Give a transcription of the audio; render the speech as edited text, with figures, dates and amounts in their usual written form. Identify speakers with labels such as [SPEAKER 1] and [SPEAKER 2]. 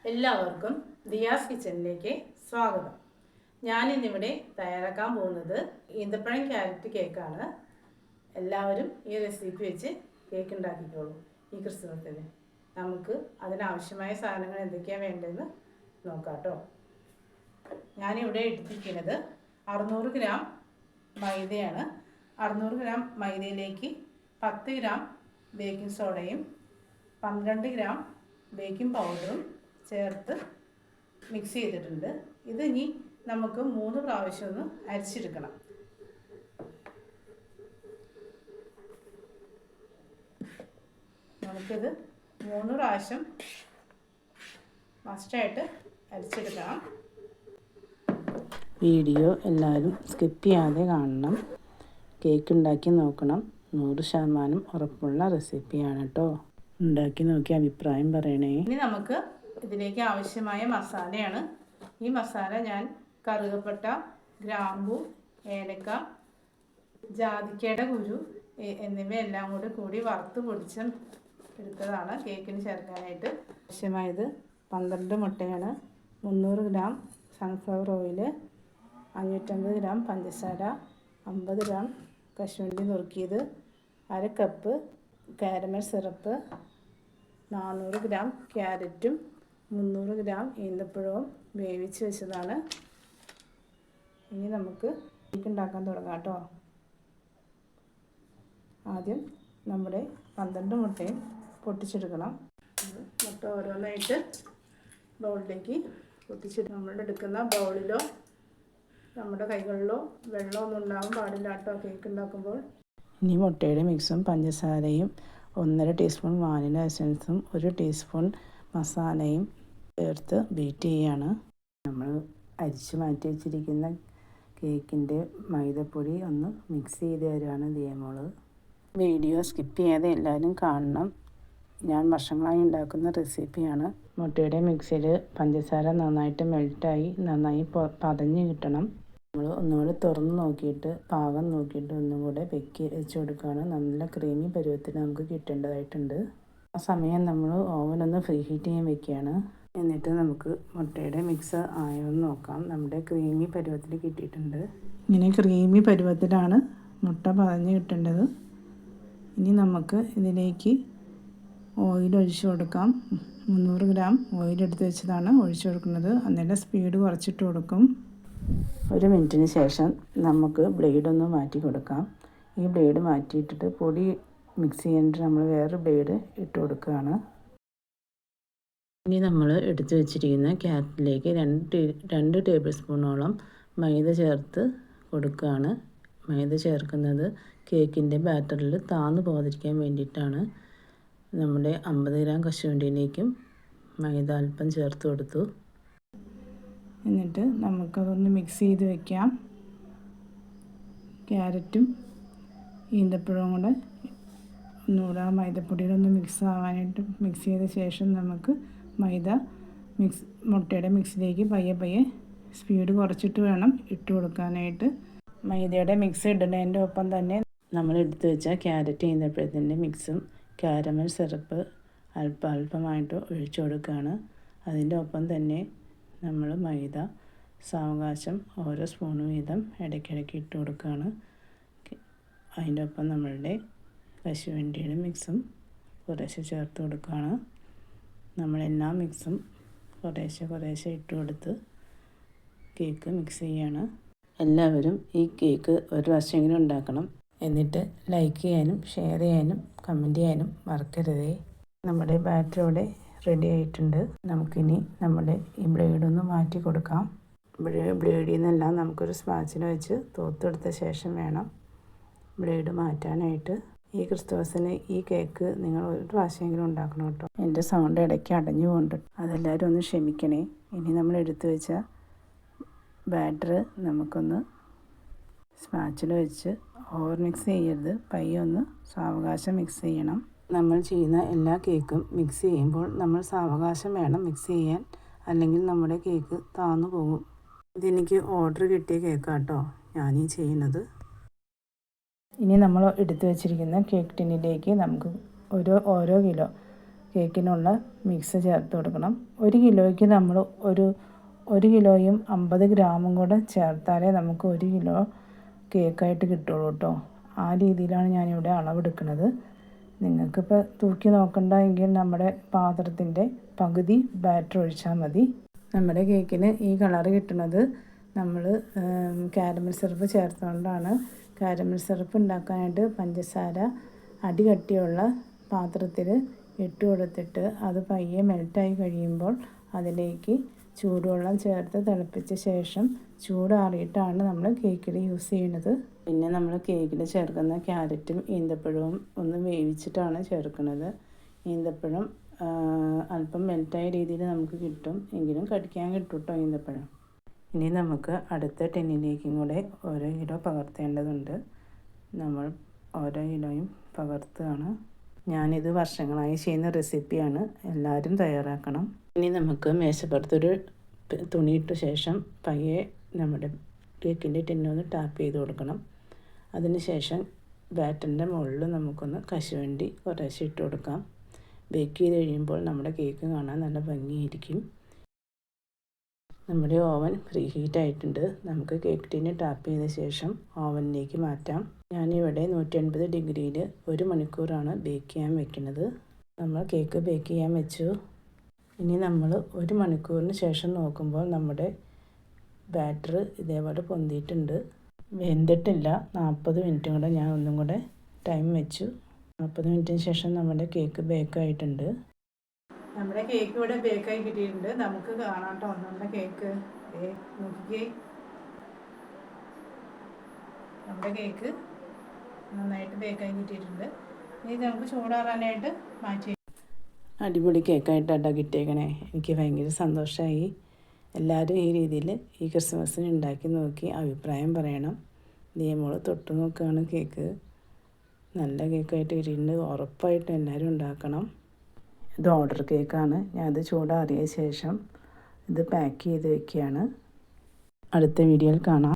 [SPEAKER 1] എല്ലാവർക്കും ദിയാസ് കിച്ചണിലേക്ക് സ്വാഗതം. ഞാനിന്നിവിടെ തയ്യാറാക്കാൻ പോകുന്നത് ഈന്തപ്പഴം ക്യാരറ്റ് കേക്കാണ്. എല്ലാവരും ഈ റെസിപ്പി വെച്ച് കേക്ക് ഉണ്ടാക്കിക്കോളൂ. ഈ ക്രിസ്മസിന് നമുക്ക് അതിനാവശ്യമായ സാധനങ്ങൾ എന്തൊക്കെയാണ് വേണ്ടതെന്ന് നോക്കാം കേട്ടോ. ഞാനിവിടെ എടുത്തിരിക്കുന്നത് 600 ഗ്രാം മൈദയാണ്. 600 ഗ്രാം മൈദയിലേക്ക് 10 ഗ്രാം ബേക്കിംഗ് സോഡയും 12 ഗ്രാം ബേക്കിംഗ് പൗഡറും ചേർത്ത് മിക്സ് ചെയ്തിട്ടുണ്ട്. ഇത് ഇനി നമുക്ക് 3 പ്രാവശ്യം ഒന്ന് അരിച്ചെടുക്കണം. നമുക്കിത് 3 പ്രാവശ്യം മസ്റ്റായിട്ട് അരിച്ചെടുക്കണം.
[SPEAKER 2] വീഡിയോ എല്ലാവരും സ്കിപ്പ് ചെയ്യാതെ കാണണം. കേക്ക് ഉണ്ടാക്കി നോക്കണം. 100% ഉറപ്പുള്ള റെസിപ്പിയാണ് കേട്ടോ. ഉണ്ടാക്കി നോക്കി അഭിപ്രായം പറയണേ.
[SPEAKER 1] ഇനി നമുക്ക് ഇതിലേക്ക് ആവശ്യമായ മസാലയാണ്. ഈ മസാല ഞാൻ കറുകപ്പട്ട, ഗ്രാമ്പു, ഏലക്ക, ജാതിക്കയുടെ കുരു എന്നിവയെല്ലാം കൂടി വറുത്ത് പൊടിച്ച് എടുത്തതാണ് കേക്കിന് ചേർക്കാനായിട്ട്. ആവശ്യമായത് 12 മുട്ടയാണ്, 300 ഗ്രാം സൺഫ്ലവർ ഓയിൽ, 550 ഗ്രാം പഞ്ചസാര, 50 ഗ്രാം കശുവണ്ടി നുറുക്കിയത്, 1/2 കപ്പ് കാരമൽ സിറപ്പ്, 400 ഗ്രാം ക്യാരറ്റും 300 ഗ്രാം ഈന്തപ്പഴവും വേവിച്ച് വെച്ചതാണ്. ഇനി നമുക്ക് കേക്ക് ഉണ്ടാക്കാൻ തുടങ്ങാം കേട്ടോ. ആദ്യം നമ്മുടെ 12 മുട്ടയും പൊട്ടിച്ചെടുക്കണം. മുട്ട ഓരോന്നായിട്ട് ബൗളിലേക്ക് പൊട്ടിച്ചിട്ട് നമ്മൾ എടുക്കുന്ന ബൗളിലോ നമ്മുടെ കൈകളിലോ വെള്ളമൊന്നും ഉണ്ടാകാൻ പാടില്ല കേട്ടോ കേക്ക് ഉണ്ടാക്കുമ്പോൾ.
[SPEAKER 2] ഇനി മുട്ടയുടെ മിക്സും പഞ്ചസാരയും 1.5 ടീസ്പൂൺ വാനില എസൻസും 1 ടീസ്പൂൺ മസാലയും ചേർത്ത് ബീറ്റ് ചെയ്യുകയാണ്. നമ്മൾ അരിച്ച് മാറ്റി വെച്ചിരിക്കുന്ന കേക്കിൻ്റെ മൈദപ്പൊടി ഒന്ന് മിക്സ് ചെയ്ത് തരുവാണ് ദിയമോള്. വീഡിയോ സ്കിപ്പ് ചെയ്യാതെ എല്ലാവരും കാണണം. ഞാൻ വർഷങ്ങളായി ഉണ്ടാക്കുന്ന റെസിപ്പിയാണ്. മുട്ടയുടെ മിക്സിയിൽ പഞ്ചസാര നന്നായിട്ട് മെൽറ്റായി നന്നായി പതഞ്ഞ് കിട്ടണം. നമ്മൾ ഒന്നുകൂടി തുറന്ന് നോക്കിയിട്ട് പാകം നോക്കിയിട്ട് ഒന്നും കൂടെ വെച്ച് കൊടുക്കുകയാണ്. നല്ല ക്രീമി പരുവത്തിൽ നമുക്ക് കിട്ടേണ്ടതായിട്ടുണ്ട്. ആ സമയം നമ്മൾ ഓവനൊന്ന് ഫ്രീ ഹീറ്റ് ചെയ്യാൻ വെക്കുകയാണ്. എന്നിട്ട് നമുക്ക് മുട്ടയുടെ മിക്സ് ആയോന്ന് നോക്കാം. നമ്മുടെ ക്രീമി പരുവത്തിൽ കിട്ടിയിട്ടുണ്ട്. ഇങ്ങനെ ക്രീമി പരുവത്തിലാണ് മുട്ട പതഞ്ഞ് കിട്ടേണ്ടത്. ഇനി നമുക്ക് ഇതിലേക്ക് ഓയിൽ ഒഴിച്ച് കൊടുക്കാം. 300 ഗ്രാം ഓയിൽ എടുത്ത് വെച്ചതാണ് ഒഴിച്ച് കൊടുക്കുന്നത്. എന്നിട്ട് സ്പീഡ് കുറച്ചിട്ട് കൊടുക്കും. 1 മിനിറ്റിന് ശേഷം നമുക്ക് ബ്ലേഡൊന്ന് മാറ്റി കൊടുക്കാം. ഈ ബ്ലേഡ് മാറ്റിയിട്ടിട്ട് പൊടി മിക്സ് ചെയ്യാനായിട്ട് നമ്മൾ വേറൊരു ബ്ലേഡ് ഇട്ട് കൊടുക്കുകയാണ്. ഇനി നമ്മൾ എടുത്ത് വെച്ചിരിക്കുന്ന ക്യാരറ്റിലേക്ക് 2 ടേബിൾ സ്പൂണോളം മൈദ ചേർത്ത് കൊടുക്കുകയാണ്. മൈദ ചേർക്കുന്നത് കേക്കിൻ്റെ ബാറ്ററിൽ താന്നു പോകാതിരിക്കാൻ വേണ്ടിയിട്ടാണ്. നമ്മുടെ 50 ഗ്രാം കശുവണ്ടിയിലേക്കും മൈദ അല്പം ചേർത്ത് കൊടുത്തു. എന്നിട്ട് നമുക്കതൊന്ന് മിക്സ് ചെയ്ത് വെക്കാം. ക്യാരറ്റും ഈന്തപ്പഴവും കൂടെ ഒന്നുകൂടെ ആ മൈദപ്പൊടിയിലൊന്ന് മിക്സ് ആവാനായിട്ട് മിക്സ് ചെയ്ത ശേഷം നമുക്ക് മുട്ടയുടെ മിക്സിലേക്ക് പയ്യെ സ്പീഡ് കുറച്ചിട്ട് വേണം ഇട്ട് കൊടുക്കാനായിട്ട്. മൈദയുടെ മിക്സ് ഇടുന്നതിൻ്റെ ഒപ്പം തന്നെ നമ്മൾ എടുത്ത് വെച്ച ക്യാരറ്റ് ഈന്തപ്പഴത്തിൻ്റെ മിക്സും കാരമൽ സിറപ്പ് അല്പമായിട്ട് ഒഴിച്ചു കൊടുക്കുകയാണ്. അതിൻ്റെ ഒപ്പം തന്നെ നമ്മൾ മൈദ സാവകാശം ഓരോ സ്പൂണ് വീതം ഇടയ്ക്കിടയ്ക്ക് ഇട്ട് കൊടുക്കുകയാണ്. അതിൻ്റെ ഒപ്പം നമ്മളുടെ കശുവണ്ടിയുടെ മിക്സും കുറേശ്ശെ ചേർത്ത് കൊടുക്കുകയാണ്. നമ്മളെല്ലാ മിക്സും കുറേശ്ശെ ഇട്ട് കൊടുത്ത് കേക്ക് മിക്സ് ചെയ്യുകയാണ്. എല്ലാവരും ഈ കേക്ക് ഒരു പ്രാവശ്യമെങ്കിലും ഉണ്ടാക്കണം. എന്നിട്ട് ലൈക്ക് ചെയ്യാനും ഷെയർ ചെയ്യാനും കമൻറ്റ് ചെയ്യാനും മറക്കരുതേ. നമ്മുടെ ബാറ്റർ ഇവിടെ റെഡി ആയിട്ടുണ്ട്. നമുക്കിനി നമ്മുടെ ഈ ബ്ലേഡൊന്ന് മാറ്റി കൊടുക്കാം. ബ്ലേഡിൽ നിന്നെല്ലാം നമുക്കൊരു സ്പാച്ചിൽ വെച്ച് തൂത്തെടുത്ത ശേഷം വേണം ബ്ലേഡ് മാറ്റാനായിട്ട്. ഈ ക്രിസ്തുമസിന് ഈ കേക്ക് നിങ്ങൾ ഒരു പ്രാവശ്യമെങ്കിലും ഉണ്ടാക്കണം കേട്ടോ. എൻ്റെ സൗണ്ട് ഇടയ്ക്ക് അടഞ്ഞു പോകുന്നുണ്ട്, അതെല്ലാവരും ഒന്ന് ക്ഷമിക്കണേ. ഇനി നമ്മൾ എടുത്തു വെച്ച ബാറ്റർ നമുക്കൊന്ന് സ്പാച്ചിൽ വെച്ച് ഓവർ മിക്സ് ചെയ്യരുത്, പയ്യെ ഒന്ന് സാവകാശം മിക്സ് ചെയ്യണം. നമ്മൾ ചെയ്യുന്ന എല്ലാ കേക്കും മിക്സ് ചെയ്യുമ്പോൾ നമ്മൾ സാവകാശം വേണം മിക്സ് ചെയ്യാൻ, അല്ലെങ്കിൽ നമ്മുടെ കേക്ക് താന്നു പോകും. ഇതെനിക്ക് ഓർഡർ കിട്ടിയ കേക്കാട്ടോ ഞാനീ ചെയ്യുന്നത്. ഇനി നമ്മൾ എടുത്തു വെച്ചിരിക്കുന്ന കേക്ക് ടിന്നിലേക്ക് നമുക്ക് ഓരോ കിലോ കേക്കിനുള്ള മിക്സ് ചേർത്ത് കൊടുക്കണം. 1 കിലോയ്ക്ക് നമ്മൾ ഒരു കിലോയും 50 ഗ്രാമും കൂടെ ചേർത്താലേ നമുക്ക് 1 കിലോ കേക്കായിട്ട് കിട്ടുള്ളൂ കേട്ടോ. ആ രീതിയിലാണ് ഞാനിവിടെ അളവെടുക്കുന്നത്. നിങ്ങൾക്കിപ്പോൾ തൂക്കി നോക്കണ്ട എങ്കിൽ നമ്മുടെ പാത്രത്തിൻ്റെ പകുതി ബാറ്റർ ഒഴിച്ചാൽ മതി. നമ്മുടെ കേക്കിന് ഈ കളറ് കിട്ടുന്നത് നമ്മൾ കാരമൽ സിറപ്പ് ചേർത്തുകൊണ്ടാണ്. കാരമൽ സിറപ്പ് ഉണ്ടാക്കാനായിട്ട് പഞ്ചസാര അടികട്ടിയുള്ള പാത്രത്തിൽ ഇട്ട് കൊടുത്തിട്ട് അത് പയ്യെ മെൽറ്റായി കഴിയുമ്പോൾ അതിലേക്ക് ചൂടുവെള്ളം ചേർത്ത് തിളപ്പിച്ച ശേഷം ചൂടാറിയിട്ടാണ് നമ്മൾ കേക്കിൽ യൂസ് ചെയ്യുന്നത്. പിന്നെ നമ്മൾ കേക്കിൽ ചേർക്കുന്ന ക്യാരറ്റും ഈന്തപ്പഴവും ഒന്ന് വേവിച്ചിട്ടാണ് ചേർക്കുന്നത്. ഈന്തപ്പഴം അല്പം മെൽറ്റായ രീതിയിൽ നമുക്ക് കിട്ടും, എങ്കിലും കടിക്കാൻ കിട്ടും കേട്ടോ ഈന്തപ്പഴം. ഇനി നമുക്ക് അടുത്ത ടിന്നിലേക്കും കൂടെ 1 കിലോ പകർത്തേണ്ടതുണ്ട്. നമ്മൾ 1 കിലോയും പകർത്തുകയാണ്. ഞാനിത് വർഷങ്ങളായി ചെയ്യുന്ന റെസിപ്പിയാണ്, എല്ലാവരും തയ്യാറാക്കണം. ഇനി നമുക്ക് മേശപ്പുറത്തൊരു തുണിയിട്ട ശേഷം പയ്യെ നമ്മുടെ കേക്കിൻ്റെ ടിന്നൊന്ന് ടാപ്പ് ചെയ്ത് കൊടുക്കണം. അതിനുശേഷം ബാറ്ററിൻ്റെ മുകളിൽ നമുക്കൊന്ന് കശുവണ്ടി കുറേശ്ശെ ഇട്ട് കൊടുക്കാം. ബേക്ക് ചെയ്ത് കഴിയുമ്പോൾ നമ്മുടെ കേക്ക് കാണാൻ നല്ല ഭംഗിയായിരിക്കും. നമ്മുടെ ഓവൻ പ്രീ ഹീറ്റ് ആയിട്ടുണ്ട്. നമുക്ക് കേക്ക് ടിന്ന് ടാപ്പ് ചെയ്ത ശേഷം ഓവനിലേക്ക് മാറ്റാം. ഞാനിവിടെ 180 ഡിഗ്രിയിൽ 1 മണിക്കൂറാണ് ബേക്ക് ചെയ്യാൻ വെക്കുന്നത്. നമ്മൾ കേക്ക് ബേക്ക് ചെയ്യാൻ വെച്ചു. ഇനി നമ്മൾ 1 മണിക്കൂറിന് ശേഷം നോക്കുമ്പോൾ നമ്മുടെ ബാറ്റർ ഇതേപോലെ പൊന്തിയിട്ടുണ്ട്. വെന്തിട്ടില്ല. 40 മിനിറ്റും കൂടെ ഞാൻ ഒന്നും കൂടെ ടൈം വെച്ചു. 40 മിനിറ്റിന് ശേഷം നമ്മുടെ കേക്ക് ബേക്കായിട്ടുണ്ട്. നമ്മുടെ കേക്ക് ഇവിടെ ബേക്കായി കിട്ടിയിട്ടുണ്ട്. നമുക്ക് കാണാം കേട്ടോ നമ്മുടെ കേക്ക്. നോക്കിക്കേ, നമ്മുടെ കേക്ക് നന്നായിട്ട് ബേക്കായി കിട്ടിയിട്ടുണ്ട്. ഇനി നമുക്ക് ചൂടാറാനായിട്ട് മാറ്റി. അടിപൊളി കേക്കായിട്ടാണ് കിട്ടിയേക്കണേ. എനിക്ക് ഭയങ്കര സന്തോഷമായി. എല്ലാവരും ഈ രീതിയിൽ ഈ ക്രിസ്മസിന് ഉണ്ടാക്കി നോക്കി അഭിപ്രായം പറയണം. മോള് തൊട്ട് നോക്കുകയാണ് കേക്ക്. നല്ല കേക്കായിട്ട് കിട്ടിയിട്ടുണ്ട്. ഉറപ്പായിട്ടും എല്ലാവരും ഉണ്ടാക്കണം. ഇത് ഓർഡർ കേക്കാണ്. ഞാനത് ചൂടാറിയ ശേഷം ഇത് പാക്ക് ചെയ്ത് വെക്കുകയാണ്. അടുത്ത വീഡിയോയിൽ കാണാം.